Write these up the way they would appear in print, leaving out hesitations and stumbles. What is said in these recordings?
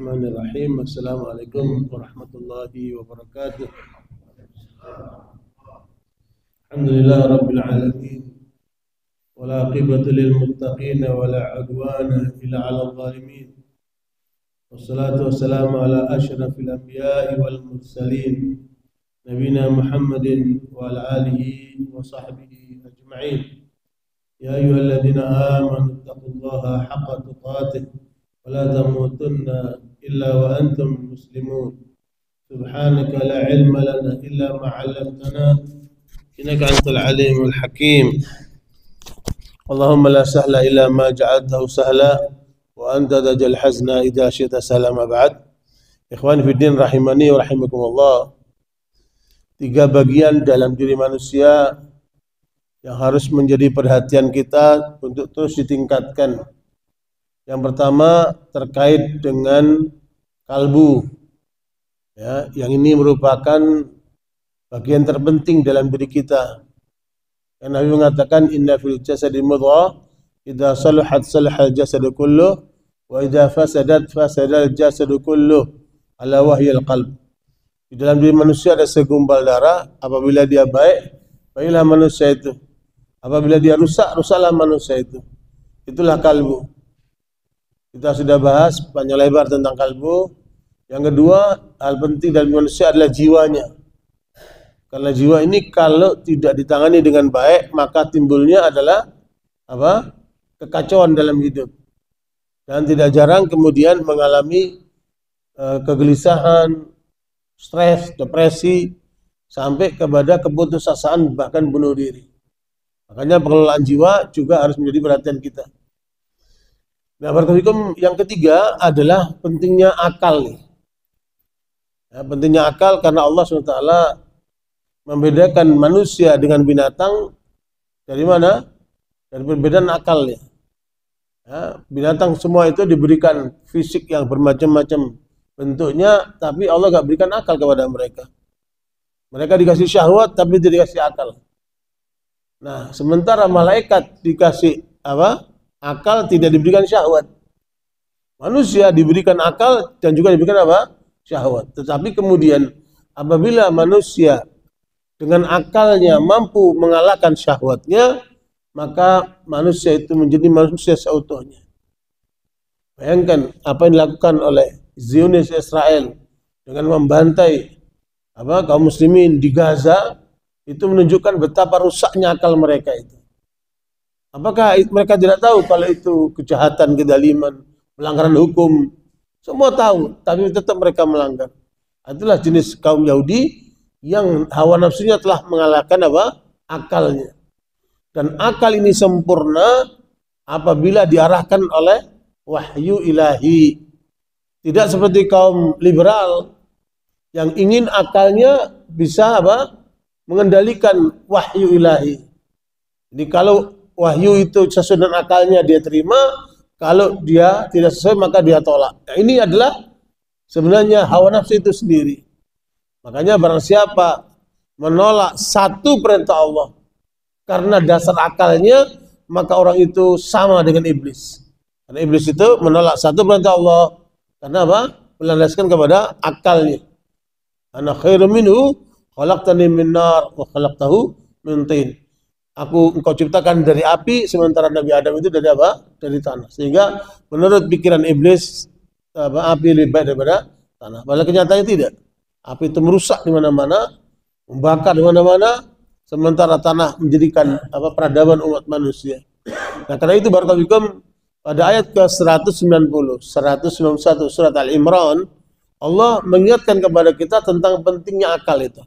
Bismillahirrahmanirrahim. Assalamualaikum warahmatullahi wabarakatuh. Alhamdulillah rabbil alamin. Wala aqibatu lil muttaqin wala udwana illa 'alal zalimin. Wassalatu wassalamu ala asyrafil anbiya'i wal mursalin nabiyina Muhammadin wa ala alihi wa sahbihi ajma'in. Ya ayyuhalladzina amanu taqullaha haqqa tuqatih ولا تموتن إلا وأنتم مسلمون سبحانك لا علم لنا إلا ما علمتنا إنك أنت العليم الحكيم اللهم لا سهل إلا ما جعلته سهلا وأنت تجعل الحزن إذا شئت سهلا. ما بعد Ikhwan fiddin rahimani wa rahimakumullah. Tiga bagian dalam diri manusia yang harus menjadi perhatian kita untuk terus ditingkatkan. Yang pertama terkait dengan kalbu, ya, yang ini merupakan bagian terpenting dalam diri kita. Yang Nabi mengatakan inna fil jasadi mudghah idza salahat salahal jasadu kulluh wa idza fasadat fasadal jasadu kulluh ala wahyil qalb. Di dalam diri manusia ada segumpal darah, apabila dia baik, baiklah manusia itu. Apabila dia rusak, rusaklah manusia itu. Itulah kalbu. Kita sudah bahas panjang lebar tentang kalbu. Yang kedua, hal penting dalam manusia adalah jiwanya. Karena jiwa ini kalau tidak ditangani dengan baik, maka timbulnya adalah apa? Kekacauan dalam hidup. Dan tidak jarang kemudian mengalami kegelisahan, stres, depresi, sampai kepada keputusasaan bahkan bunuh diri. Makanya pengelolaan jiwa juga harus menjadi perhatian kita. Nah, barakallahu yang ketiga adalah pentingnya akal nih. Ya, pentingnya akal karena Allah SWT membedakan manusia dengan binatang dari mana? Dari perbedaan akalnya. Ya, binatang semua itu diberikan fisik yang bermacam-macam bentuknya, tapi Allah gak berikan akal kepada mereka. Mereka dikasih syahwat tapi tidak dikasih akal. Nah, sementara malaikat dikasih apa? Akal, tidak diberikan syahwat. Manusia diberikan akal dan juga diberikan apa? Syahwat. Tetapi kemudian apabila manusia dengan akalnya mampu mengalahkan syahwatnya, maka manusia itu menjadi manusia seutuhnya. Bayangkan apa yang dilakukan oleh Zionis Israel dengan membantai kaum muslimin di Gaza, itu menunjukkan betapa rusaknya akal mereka itu. Apakah mereka tidak tahu kalau itu kejahatan, kedaliman, pelanggaran hukum? Semua tahu, tapi tetap mereka melanggar. Itulah jenis kaum Yahudi yang hawa nafsunya telah mengalahkan apa? Akalnya. Dan akal ini sempurna apabila diarahkan oleh wahyu ilahi. Tidak seperti kaum liberal yang ingin akalnya bisa apa? Mengendalikan wahyu ilahi. Jadi kalau wahyu itu sesuai dengan akalnya dia terima, kalau dia tidak sesuai maka dia tolak. Nah, ini adalah sebenarnya hawa nafsu itu sendiri. Makanya barang siapa menolak satu perintah Allah karena dasar akalnya, maka orang itu sama dengan iblis. Karena iblis itu menolak satu perintah Allah karena apa? Melandaskan kepada akalnya. Ana khairum minhu khalaqtani min nar wa khalaqtahu min tin. Engkau ciptakan dari api, sementara Nabi Adam itu dari apa? Dari tanah. Sehingga menurut pikiran iblis, api lebih baik daripada tanah. Padahal kenyataannya tidak. Api itu merusak di mana-mana, membakar di mana-mana, sementara tanah menjadikan peradaban umat manusia. Nah, karena itu barakallahu pada ayat ke-190, 191 surat Al-Imran, Allah mengingatkan kepada kita tentang pentingnya akal itu.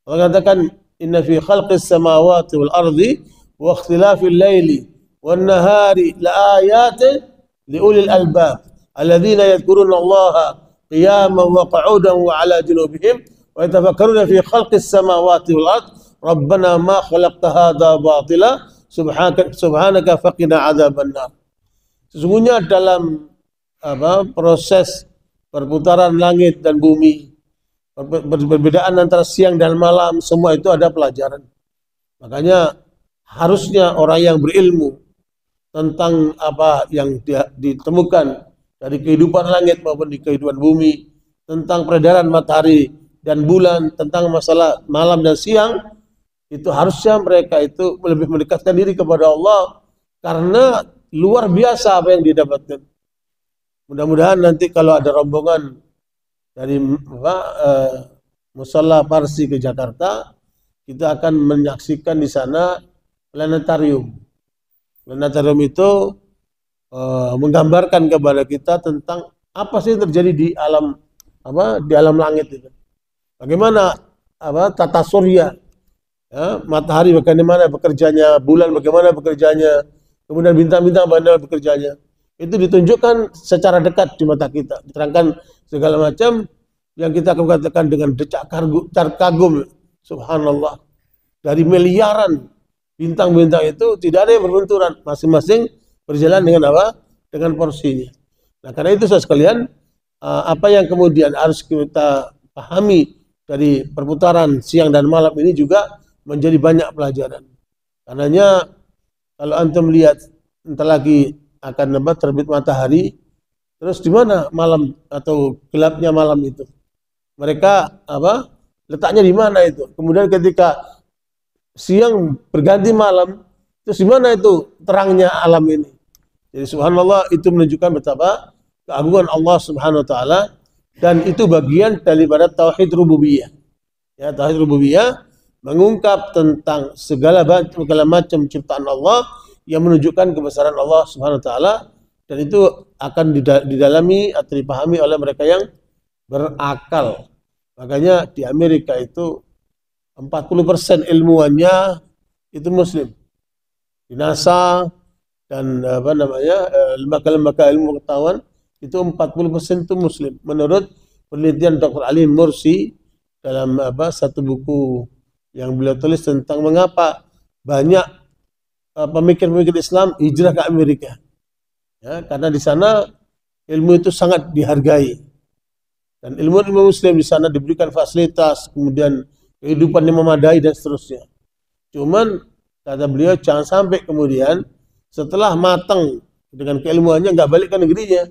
Allah katakan, inna fi khalqis samawati wal ardi wa ikhtilafil laili wan nahari laayatin liulil albab alladzina yadhkuruna Allaha qiyaman wa qu'udan wa 'ala junubihim wa yatafakkaruna fi khalqis samawati wal ardi rabbana ma khalaqta hadza batila subhanaka faqina 'adzabannar. Sesungguhnya dalam proses perputaran langit dan bumi, perbedaan antara siang dan malam, semua itu ada pelajaran. Makanya harusnya orang yang berilmu tentang apa yang ditemukan dari kehidupan langit maupun di kehidupan bumi, tentang peredaran matahari dan bulan, tentang masalah malam dan siang, itu harusnya mereka itu lebih mendekatkan diri kepada Allah karena luar biasa apa yang didapatkan. Mudah-mudahan nanti kalau ada rombongan dari Musalla Parsi ke Jakarta, kita akan menyaksikan di sana planetarium. Planetarium itu menggambarkan kepada kita tentang apa sih yang terjadi di alam di alam langit itu. Bagaimana tata surya, ya, matahari bagaimana bekerjanya, bulan bagaimana bekerjanya, kemudian bintang-bintang bagaimana bekerjanya. Itu ditunjukkan secara dekat di mata kita, diterangkan segala macam yang kita akan katakan dengan decak kagum. Subhanallah, dari miliaran bintang-bintang itu tidak ada yang berbenturan, masing-masing berjalan dengan apa? Dengan porsinya. Nah, karena itu saudara sekalian, apa yang kemudian harus kita pahami dari perputaran siang dan malam ini juga menjadi banyak pelajaran. Karenanya kalau antum lihat entar lagi akan terbit matahari, terus di mana malam atau gelapnya malam itu? Mereka letaknya di mana itu? Kemudian ketika siang berganti malam, terus di mana itu terangnya alam ini? Jadi subhanallah, itu menunjukkan betapa keagungan Allah Subhanahu wa taala, dan itu bagian daripada tauhid rububiyah. Ya, tauhid rububiyah mengungkap tentang segala macam ciptaan Allah yang menunjukkan kebesaran Allah Subhanahu wa taala, dan itu akan didalami atau dipahami oleh mereka yang berakal. Makanya di Amerika itu 40% ilmuwannya itu muslim. Di NASA dan lembaga-lembaga ilmu pengetahuan itu 40% itu muslim. Menurut penelitian Dr. Ali Mursi dalam satu buku yang beliau tulis tentang mengapa banyak pemikir-pemikir Islam hijrah ke Amerika. Ya, karena di sana ilmu itu sangat dihargai. Dan ilmu-ilmu muslim di sana diberikan fasilitas, kemudian kehidupan yang memadai dan seterusnya. Cuman kata beliau jangan sampai kemudian setelah matang dengan keilmuannya nggak balik ke negerinya.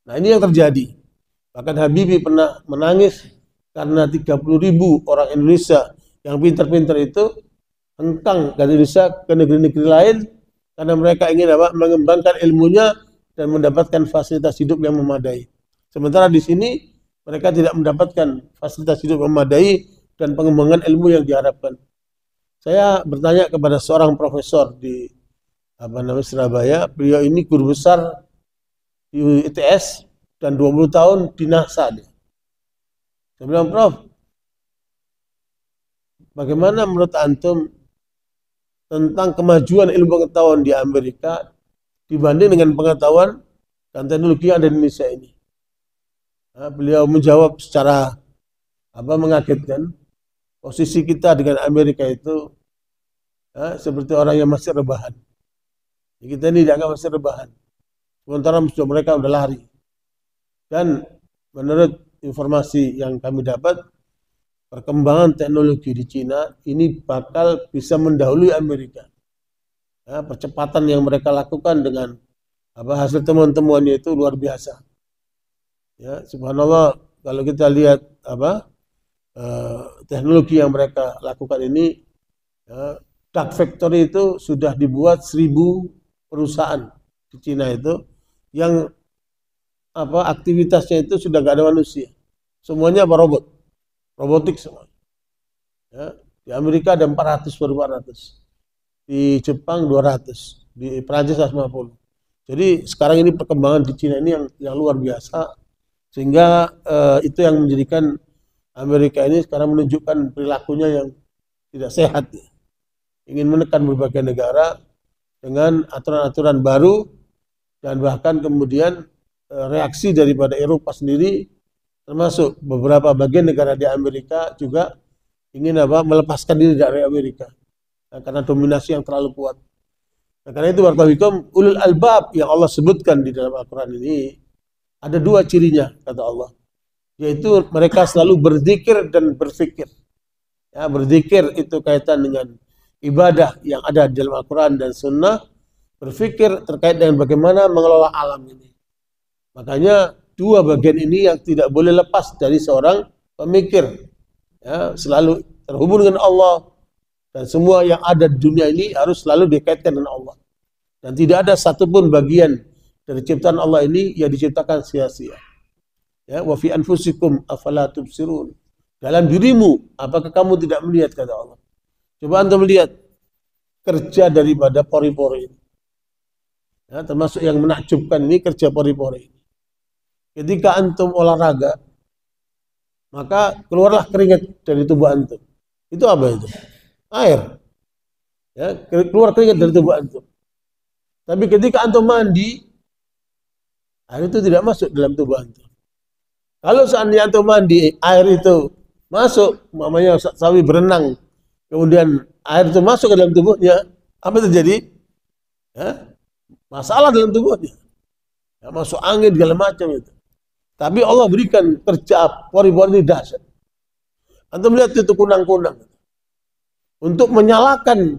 Nah, ini yang terjadi. Bahkan Habibie pernah menangis karena 30.000 orang Indonesia yang pintar-pintar itu hengkang dari Indonesia ke negeri-negeri lain karena mereka ingin mengembangkan ilmunya dan mendapatkan fasilitas hidup yang memadai. Sementara di sini mereka tidak mendapatkan fasilitas hidup yang memadai dan pengembangan ilmu yang diharapkan. Saya bertanya kepada seorang profesor di Surabaya, beliau ini guru besar di ITS dan 20 tahun di NASA dia. Saya bilang, Prof, bagaimana menurut antum tentang kemajuan ilmu pengetahuan di Amerika dibanding dengan pengetahuan dan teknologi yang ada di Indonesia ini? Nah, beliau menjawab secara mengagetkan, posisi kita dengan Amerika itu seperti orang yang masih rebahan. Kita ini dianggap masih rebahan, sementara mereka udah lari. Dan menurut informasi yang kami dapat, perkembangan teknologi di Cina ini bakal bisa mendahului Amerika. Ya, percepatan yang mereka lakukan dengan hasil temuan-temuannya itu luar biasa. Ya, subhanallah, kalau kita lihat teknologi yang mereka lakukan ini, ya, dark factory itu sudah dibuat 1000 perusahaan di Cina itu yang aktivitasnya itu sudah gak ada manusia, semuanya robotik semua. Ya, di Amerika ada 400 baru 400, di Jepang 200, di Prancis 50. Jadi sekarang ini perkembangan di Cina ini yang luar biasa, sehingga itu yang menjadikan Amerika ini sekarang menunjukkan perilakunya yang tidak sehat, ingin menekan berbagai negara dengan aturan-aturan baru, dan bahkan kemudian reaksi daripada Eropa sendiri, termasuk beberapa bagian negara di Amerika juga ingin melepaskan diri dari Amerika, karena dominasi yang terlalu kuat. Nah, karena itu wartabikum ulul albab yang Allah sebutkan di dalam Al-Quran ini ada 2 cirinya, kata Allah, yaitu mereka selalu berzikir dan berfikir. Ya, berzikir itu kaitan dengan ibadah yang ada di dalam Al-Quran dan Sunnah, berfikir terkait dengan bagaimana mengelola alam ini. Makanya dua bagian ini yang tidak boleh lepas dari seorang pemikir. Ya, selalu terhubung dengan Allah, dan semua yang ada di dunia ini harus selalu dikaitkan dengan Allah. Dan tidak ada satupun bagian dari ciptaan Allah ini yang diciptakan sia-sia. Ya, wa fi anfusikum afala tubsirun. Dalam dirimu, apakah kamu tidak melihat, kata Allah. Coba antum melihat kerja daripada pori-pori ini. Ya, termasuk yang menakjubkan ini kerja pori-pori ini. Ketika antum olahraga, maka keluarlah keringat dari tubuh antum. Itu apa itu? Air. Ya, keluar keringat dari tubuh antum. Tapi ketika antum mandi, air itu tidak masuk dalam tubuh antum. Kalau seandainya antum mandi, air itu masuk, mamanya sawi berenang, kemudian air itu masuk ke dalam tubuhnya, apa terjadi? Ya, masalah dalam tubuhnya. Ya, masuk angin, segala macam itu. Tapi Allah berikan kerja pori-pori ini dahsyat. Antum lihat itu kunang-kunang. Untuk menyalakan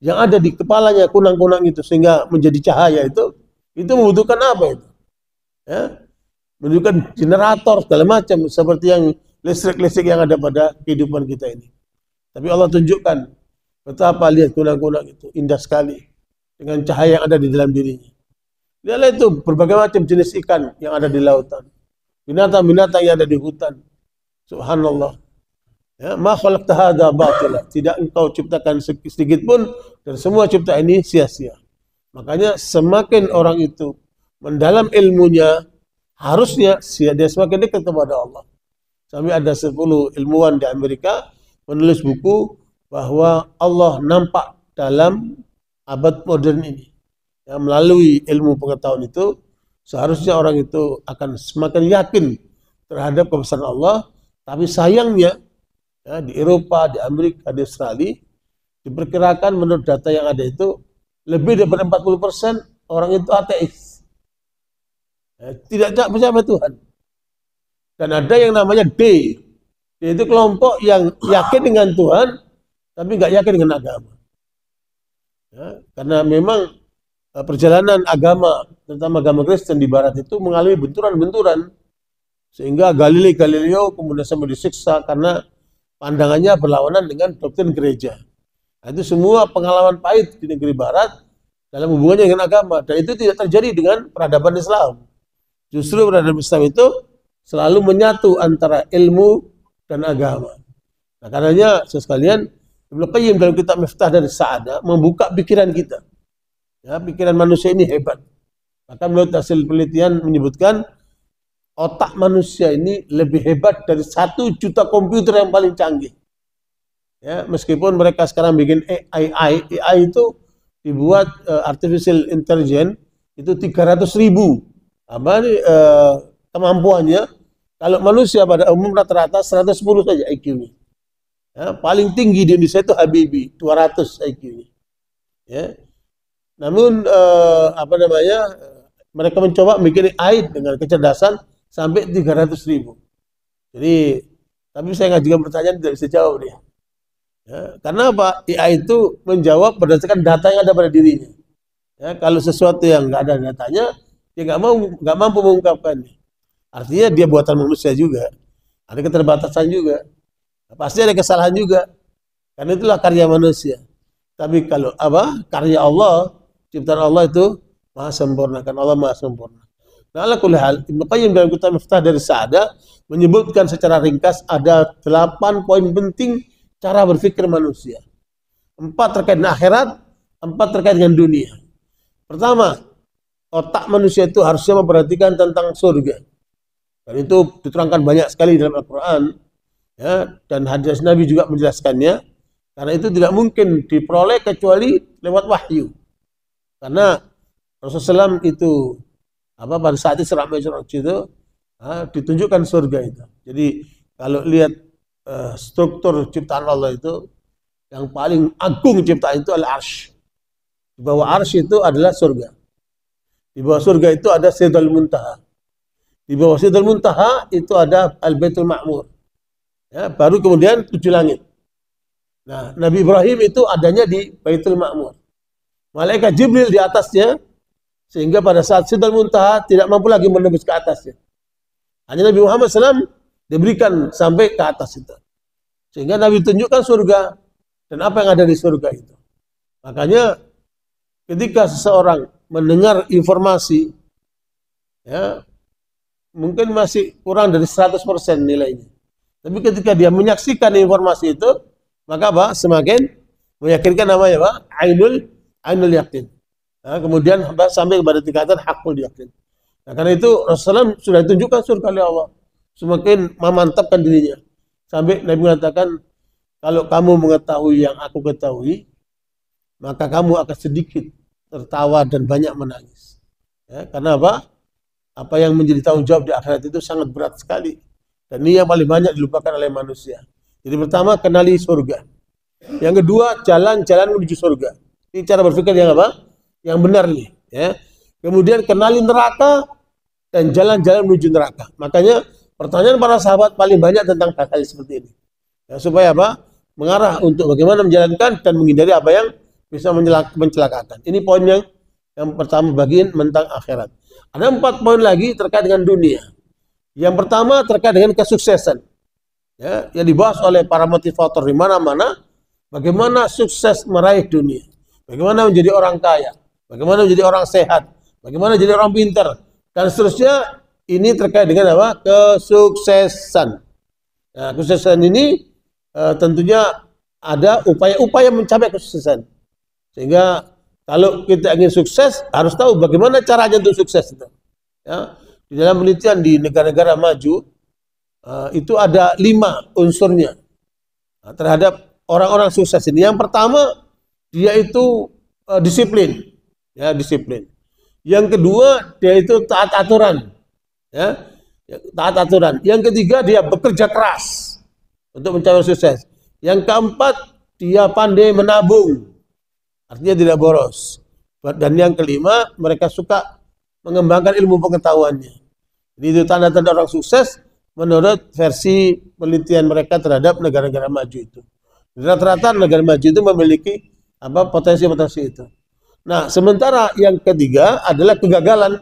yang ada di kepalanya kunang-kunang itu sehingga menjadi cahaya itu membutuhkan apa itu? Ya, menunjukkan generator segala macam seperti yang listrik-listrik yang ada pada kehidupan kita ini. Tapi Allah tunjukkan betapa lihat kunang-kunang itu indah sekali dengan cahaya yang ada di dalam dirinya. Lihatlah itu berbagai macam jenis ikan yang ada di lautan, binatang-binatang yang ada di hutan. Subhanallah. Ya, ma khalaqta hadza batila. Tidak engkau ciptakan sedikit pun dan semua ciptaan ini sia-sia. Makanya semakin orang itu mendalam ilmunya, harusnya dia semakin dekat kepada Allah. Sampai ada 10 ilmuwan di Amerika menulis buku bahwa Allah nampak dalam abad modern ini. Ya, melalui ilmu pengetahuan itu, seharusnya orang itu akan semakin yakin terhadap kebesaran Allah. Tapi sayangnya, ya, di Eropa, di Amerika, di Australia, diperkirakan menurut data yang ada itu, lebih dari 40% orang itu ateis. Ya, tidak percaya pada Tuhan. Dan ada yang namanya D, yaitu kelompok yang yakin dengan Tuhan, tapi nggak yakin dengan agama. Ya, karena memang perjalanan agama, terutama agama Kristen di Barat itu mengalami benturan-benturan, sehingga Galileo kemudian sampai disiksa karena pandangannya berlawanan dengan doktrin gereja. Nah, itu semua pengalaman pahit di negeri Barat dalam hubungannya dengan agama, dan itu tidak terjadi dengan peradaban Islam. Justru peradaban Islam itu selalu menyatu antara ilmu dan agama. Nah, karenanya sekalian, Ibnu Qayyim dalam kitab Miftah dari Sa'adah membuka pikiran kita. Ya, pikiran manusia ini hebat. Maka menurut hasil penelitian menyebutkan otak manusia ini lebih hebat dari 1 juta komputer yang paling canggih. Ya, meskipun mereka sekarang bikin AI itu dibuat artificial intelligence itu 300.000 kemampuannya. Kalau manusia pada umum rata-rata 110 saja IQ-nya. Ya, paling tinggi di Indonesia itu Habibie 200 IQ-nya. Ya. Namun mereka mencoba bikin AI dengan kecerdasan sampai 300.000. Jadi, tapi saya ngajukan pertanyaan tidak bisa jawab dia. Ya, karena apa? AI itu menjawab berdasarkan data yang ada pada dirinya. Ya, kalau sesuatu yang nggak ada datanya, dia nggak mampu mengungkapkannya. Artinya dia buatan manusia juga, ada keterbatasan juga, pasti ada kesalahan juga. Karena itulah karya manusia. Tapi kalau karya Allah, ciptaan Allah itu maha sempurna, kan Allah maha sempurna. Nah, ala kulli hal, Ibnu Qayyim dalam kitab Miftah dari Sa'adah menyebutkan secara ringkas ada 8 poin penting cara berpikir manusia. 4 terkait dengan akhirat, 4 terkait dengan dunia. Pertama, otak manusia itu harusnya memperhatikan tentang surga. Dan itu diterangkan banyak sekali dalam Al-Quran, ya, dan hadis Nabi juga menjelaskannya. Karena itu tidak mungkin diperoleh kecuali lewat wahyu. Karena Rasulullah SAW itu pada saat Isra Mi'raj itu ditunjukkan surga itu. Jadi kalau lihat struktur ciptaan Allah itu, yang paling agung ciptaan itu adalah arsy. Di bawah arsy itu adalah surga. Di bawah surga itu ada Sidratul Muntaha. Di bawah Sidratul Muntaha itu ada Al-Baitul Ma'mur. Ya, baru kemudian 7 langit. Nah, Nabi Ibrahim itu adanya di Baitul Ma'mur. Malaikat Jibril di atasnya sehingga pada saat Sidratul Muntaha tidak mampu lagi menembus ke atasnya. Hanya Nabi Muhammad SAW diberikan sampai ke atas itu. Sehingga Nabi tunjukkan surga dan apa yang ada di surga itu. Makanya ketika seseorang mendengar informasi, ya, mungkin masih kurang dari 100% nilainya. Tapi ketika dia menyaksikan informasi itu, maka apa? Semakin meyakinkan namanya apa? Ainul yakin. Nah, kemudian sampai kepada tingkatan hakul yakin. Nah, karena itu Rasulullah sudah tunjukkan surga oleh Allah. Semakin memantapkan dirinya. Sampai Nabi mengatakan, kalau kamu mengetahui yang aku ketahui, maka kamu akan sedikit tertawa dan banyak menangis. Ya, karena apa? Apa yang menjadi tanggung jawab di akhirat itu sangat berat sekali. Dan ini yang paling banyak dilupakan oleh manusia. Jadi pertama, kenali surga. Yang kedua, jalan-jalan menuju surga. Ini cara berpikir yang apa? Yang benar nih. Ya. Kemudian kenali neraka dan jalan-jalan menuju neraka. Makanya pertanyaan para sahabat paling banyak tentang hal-hal seperti ini. Ya, supaya apa? Mengarah untuk bagaimana menjalankan dan menghindari apa yang bisa mencelakakan. Ini poin yang pertama bagian tentang akhirat. Ada 4 poin lagi terkait dengan dunia. Yang pertama terkait dengan kesuksesan. Ya, yang dibahas oleh para motivator di mana-mana, bagaimana sukses meraih dunia. Bagaimana menjadi orang kaya, bagaimana menjadi orang sehat, bagaimana jadi orang pintar, dan seterusnya. Ini terkait dengan apa? Kesuksesan. Nah, kesuksesan ini tentunya ada upaya-upaya mencapai kesuksesan. Sehingga kalau kita ingin sukses, harus tahu bagaimana caranya untuk sukses itu. Ya, di dalam penelitian di negara-negara maju, itu ada 5 unsurnya terhadap orang-orang sukses ini. Yang pertama, dia itu disiplin. Ya, disiplin. Yang kedua, dia itu taat aturan. Ya, taat aturan. Yang ketiga, dia bekerja keras untuk mencapai sukses. Yang keempat, dia pandai menabung, artinya tidak boros. Dan yang kelima, mereka suka mengembangkan ilmu pengetahuannya. Jadi itu tanda-tanda orang sukses menurut versi penelitian mereka terhadap negara-negara maju itu. Rata-rata negara maju itu memiliki apa potensi-potensi itu. Nah, sementara yang ketiga adalah kegagalan.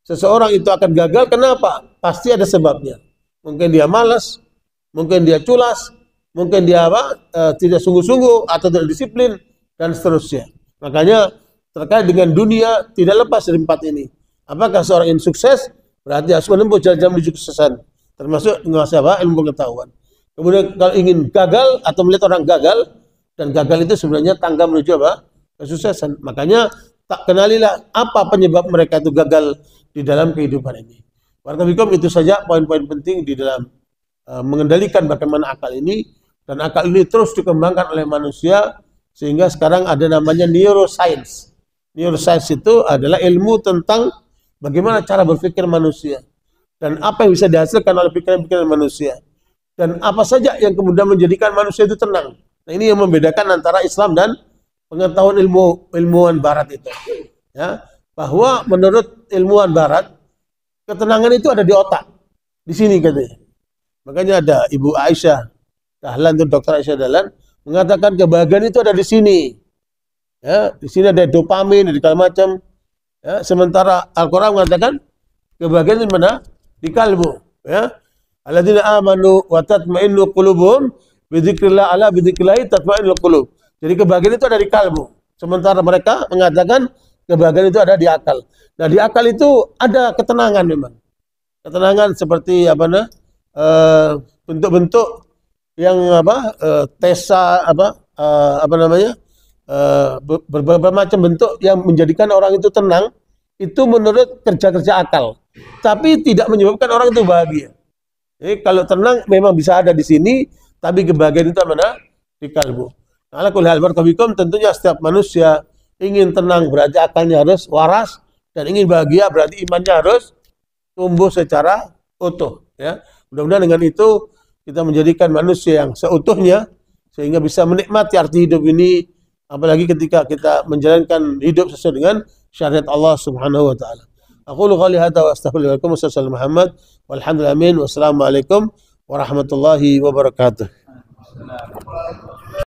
Seseorang itu akan gagal, kenapa? Pasti ada sebabnya. Mungkin dia malas, mungkin dia culas, mungkin dia tidak sungguh-sungguh atau tidak disiplin, dan seterusnya. Makanya terkait dengan dunia tidak lepas dari 4 ini. Apakah seorang ingin sukses? Berarti harus menempuh jalan-jalan menuju kesuksesan, termasuk menguasai ilmu pengetahuan. Kemudian kalau ingin gagal atau melihat orang gagal, dan gagal itu sebenarnya tangga menuju apa? Kesuksesan. Makanya tak kenalilah apa penyebab mereka itu gagal di dalam kehidupan ini. Barakallahu itu saja poin-poin penting di dalam mengendalikan bagaimana akal ini, dan akal ini terus dikembangkan oleh manusia sehingga sekarang ada namanya neuroscience. Neuroscience itu adalah ilmu tentang bagaimana cara berpikir manusia dan apa yang bisa dihasilkan oleh pikiran-pikiran manusia dan apa saja yang kemudian menjadikan manusia itu tenang. Nah, ini yang membedakan antara Islam dan pengetahuan ilmuwan Barat itu. Ya, bahwa menurut ilmuwan Barat, ketenangan itu ada di otak, di sini katanya. Makanya ada Ibu Aisyah Dahlan, itu Dr. Aisyah Dahlan mengatakan kebahagiaan itu ada di sini. Ya, di sini ada dopamin, di segala macam. Ya, sementara Al-Quran mengatakan kebahagiaan di mana? Di kalbu. Ya, alladzina amanu wa tatma'innu qulubuhum bi dzikrillah ala bi dzikrillah tatma'innul qulub. Jadi kebahagiaan itu ada di kalbu. Sementara mereka mengatakan kebahagiaan itu ada di akal. Nah, di akal itu ada ketenangan memang. Ketenangan seperti bentuk-bentuk yang berbagai macam bentuk yang menjadikan orang itu tenang, itu menurut kerja-kerja akal. Tapi tidak menyebabkan orang itu bahagia. Jadi kalau tenang memang bisa ada di sini, tapi kebahagiaan itu mana? Di kalbu. Nah, tentunya setiap manusia ingin tenang berarti akalnya harus waras, dan ingin bahagia berarti imannya harus tumbuh secara utuh. Ya, mudah-mudahan dengan itu kita menjadikan manusia yang seutuhnya sehingga bisa menikmati arti hidup ini, apalagi ketika kita menjalankan hidup sesuai dengan syariat Allah Subhanahu wa taala. Aku qouli hadza wa astaghfirullaha wa lakum Muhammad walhamdulillahi amin. Wassalamualaikum warahmatullahi wabarakatuh.